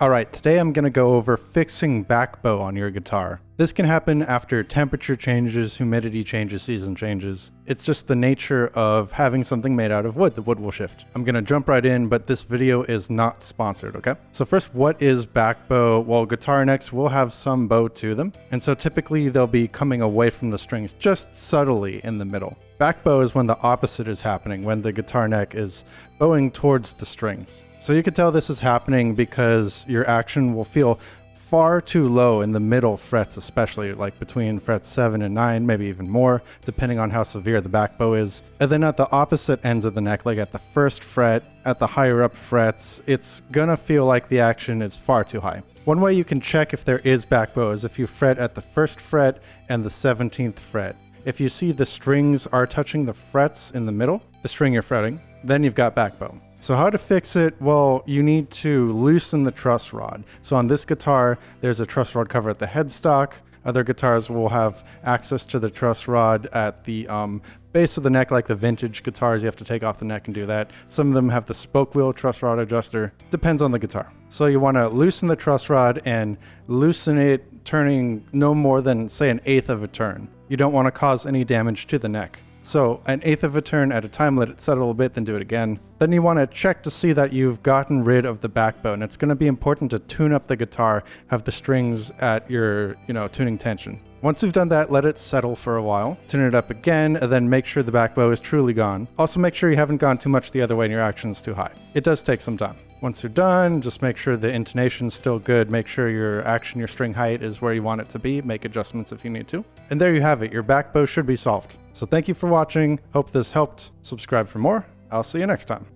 Alright, today I'm going to go over fixing back bow on your guitar. This can happen after temperature changes, humidity changes, season changes. It's just the nature of having something made out of wood. The wood will shift. I'm going to jump right in, but this video is not sponsored, okay? So first, what is back bow? Well, guitar necks will have some bow to them, and so typically they'll be coming away from the strings just subtly in the middle. Back bow is when the opposite is happening, when the guitar neck is bowing towards the strings. So you can tell this is happening because your action will feel far too low in the middle frets, especially like between frets 7 and 9, maybe even more, depending on how severe the back bow is. And then at the opposite ends of the neck, like at the first fret, at the higher up frets, it's gonna feel like the action is far too high. One way you can check if there is back bow is if you fret at the first fret and the 17th fret. If you see the strings are touching the frets in the middle, the string you're fretting, then you've got back bow. So how to fix it? Well, you need to loosen the truss rod. So on this guitar, there's a truss rod cover at the headstock. Other guitars will have access to the truss rod at the base of the neck, like the vintage guitars. You have to take off the neck and do that. Some of them have the spoke wheel truss rod adjuster. Depends on the guitar. So you want to loosen the truss rod and loosen it, turning no more than, say, 1/8 of a turn. You don't want to cause any damage to the neck. So 1/8 of a turn at a time, let it settle a bit, then do it again. Then you want to check to see that you've gotten rid of the back bow. And it's going to be important to tune up the guitar, have the strings at your, tuning tension. Once you've done that, let it settle for a while. Tune it up again, and then make sure the back bow is truly gone. Also make sure you haven't gone too much the other way and your action's too high. It does take some time. Once you're done, just make sure the intonation's still good. Make sure your action, your string height is where you want it to be. Make adjustments if you need to. And there you have it. Your back bow should be solved. So thank you for watching. Hope this helped. Subscribe for more. I'll see you next time.